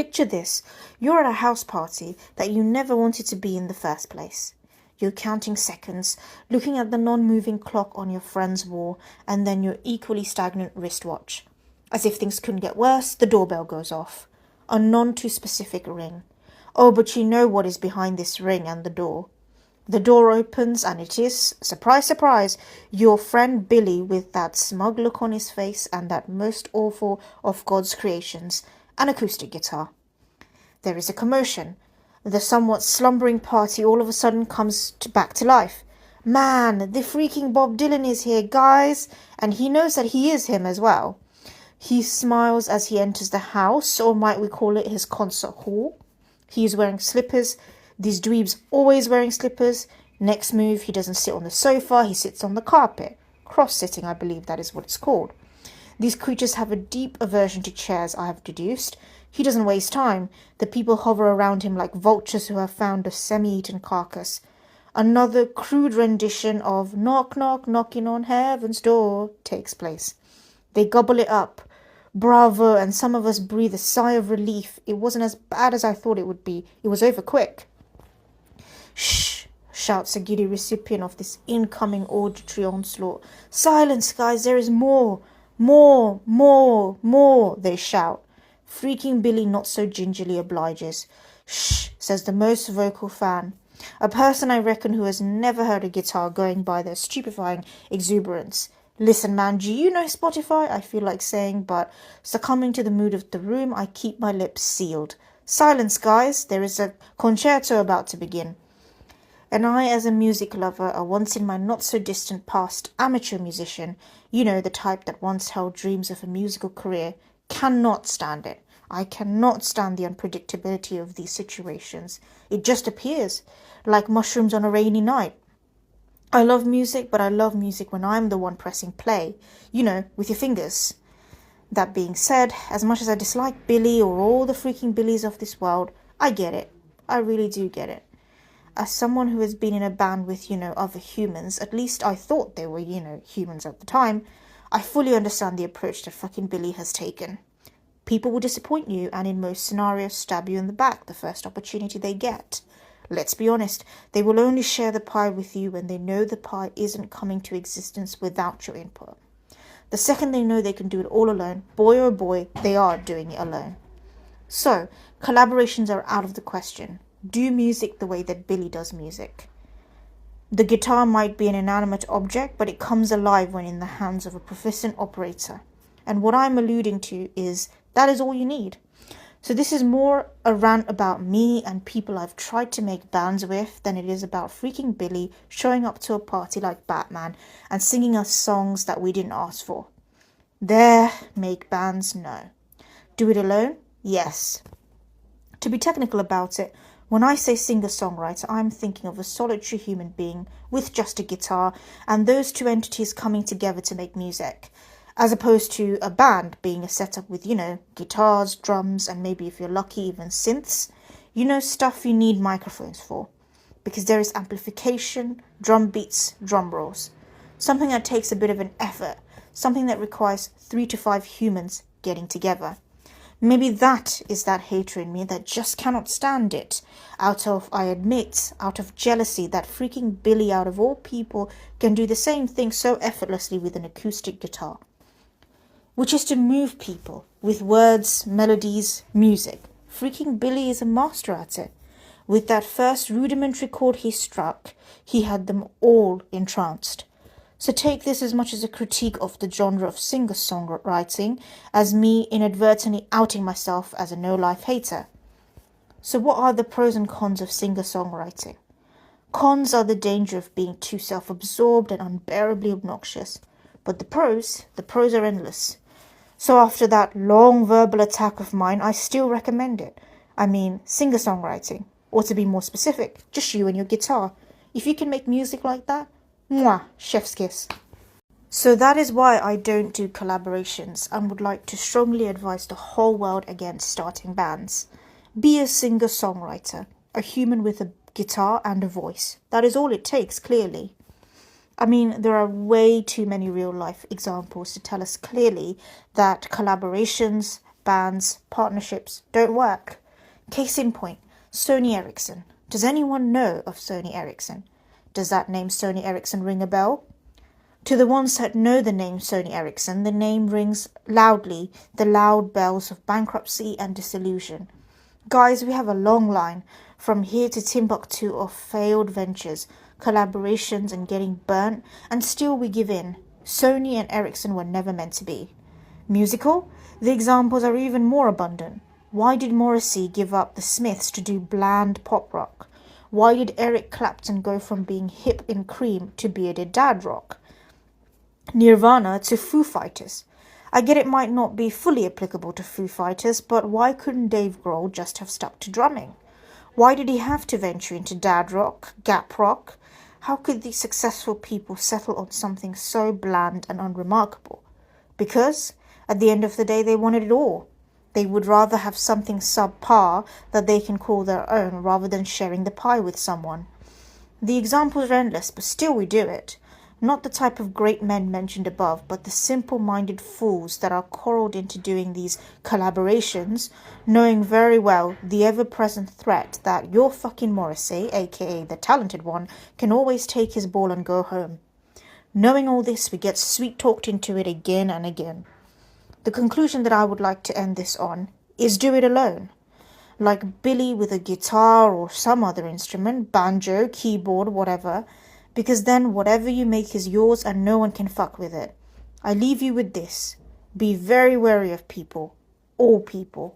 Picture this. You're at a house party that you never wanted to be in the first place. You're counting seconds, looking at the non-moving clock on your friend's wall, and then your equally stagnant wristwatch. As if things couldn't get worse, the doorbell goes off. A none-too-specific ring. Oh, but you know what is behind this ring and the door. The door opens and it is, surprise, surprise, your friend Billy with that smug look on his face and that most awful of God's creations, an acoustic guitar. There is a commotion. The somewhat slumbering party all of a sudden comes back to life. Man, the freaking Bob Dylan is here, guys! And he knows that he is him as well. He smiles as he enters the house, or might we call it his concert hall. He is wearing slippers. These dweebs always wearing slippers. Next move, he doesn't sit on the sofa, he sits on the carpet. Cross-sitting, I believe that is what it's called. These creatures have a deep aversion to chairs, I have deduced. He doesn't waste time. The people hover around him like vultures who have found a semi-eaten carcass. Another crude rendition of Knock, Knock, Knocking on Heaven's Door takes place. They gobble it up. Bravo, and some of us breathe a sigh of relief. It wasn't as bad as I thought it would be. It was over quick. Shh, shouts a giddy recipient of this incoming auditory onslaught. Silence, guys, there is more. More, more, more, they shout. Freaking Billy not so gingerly obliges. Shh, says the most vocal fan. A person I reckon who has never heard a guitar going by their stupefying exuberance. Listen, man, do you know Spotify? I feel like saying, but succumbing to the mood of the room, I keep my lips sealed. Silence, guys, there is a concerto about to begin. And I, as a music lover, a once in my not-so-distant past amateur musician, you know, the type that once held dreams of a musical career, cannot stand it. I cannot stand the unpredictability of these situations. It just appears, like mushrooms on a rainy night. I love music, but I love music when I'm the one pressing play, you know, with your fingers. That being said, as much as I dislike Billy or all the freaking Billies of this world, I get it. I really do get it. As someone who has been in a band with, you know, other humans, at least I thought they were, you know, humans at the time, I fully understand the approach that fucking Billy has taken. People will disappoint you and in most scenarios stab you in the back the first opportunity they get. Let's be honest, they will only share the pie with you when they know the pie isn't coming to existence without your input. The second they know they can do it all alone, boy oh boy, they are doing it alone. So, collaborations are out of the question. Do music the way that Billy does music. The guitar might be an inanimate object, but it comes alive when in the hands of a proficient operator. And what I'm alluding to is that is all you need. So this is more a rant about me and people I've tried to make bands with than it is about freaking Billy showing up to a party like Batman and singing us songs that we didn't ask for. There, make bands, no. Do it alone? Yes. To be technical about it, when I say singer-songwriter, I'm thinking of a solitary human being with just a guitar and those two entities coming together to make music, as opposed to a band being a setup with, you know, guitars, drums, and maybe if you're lucky, even synths. You know, stuff you need microphones for, because there is amplification, drum beats, drum rolls. Something that takes a bit of an effort, something that requires 3 to 5 humans getting together. Maybe that is that hater in me that just cannot stand it. Out of jealousy that freaking Billy out of all people can do the same thing so effortlessly with an acoustic guitar. Which is to move people with words, melodies, music. Freaking Billy is a master at it. With that first rudimentary chord he struck, he had them all entranced. So take this as much as a critique of the genre of singer-songwriting as me inadvertently outing myself as a no-life hater. So what are the pros and cons of singer-songwriting? Cons are the danger of being too self-absorbed and unbearably obnoxious. But the pros are endless. So after that long verbal attack of mine, I still recommend it. I mean, singer-songwriting. Or to be more specific, just you and your guitar. If you can make music like that, mwah, chef's kiss. So that is why I don't do collaborations and would like to strongly advise the whole world against starting bands. Be a singer-songwriter, a human with a guitar and a voice. That is all it takes, clearly. I mean, there are way too many real-life examples to tell us clearly that collaborations bands, partnerships don't work. Case in point, Sony Ericsson. Does anyone know of Sony Ericsson? Does that name Sony Ericsson ring a bell? To the ones that know the name Sony Ericsson, the name rings loudly the loud bells of bankruptcy and disillusion. Guys, we have a long line from here to Timbuktu of failed ventures, collaborations and getting burnt, and still we give in. Sony and Ericsson were never meant to be. Musical? The examples are even more abundant. Why did Morrissey give up the Smiths to do bland pop rock? Why did Eric Clapton go from being hip in Cream to bearded dad rock? Nirvana to Foo Fighters. I get it might not be fully applicable to Foo Fighters, but why couldn't Dave Grohl just have stuck to drumming? Why did he have to venture into dad rock, gap rock? How could these successful people settle on something so bland and unremarkable? Because, at the end of the day, they wanted it all. They would rather have something subpar that they can call their own rather than sharing the pie with someone. The examples are endless, but still we do it. Not the type of great men mentioned above, but the simple-minded fools that are corralled into doing these collaborations, knowing very well the ever-present threat that your fucking Morrissey, aka the talented one, can always take his ball and go home. Knowing all this, we get sweet-talked into it again and again. The conclusion that I would like to end this on is do it alone. Like Billy with a guitar or some other instrument, banjo, keyboard, whatever, because then whatever you make is yours and no one can fuck with it. I leave you with this. Be very wary of people. All people.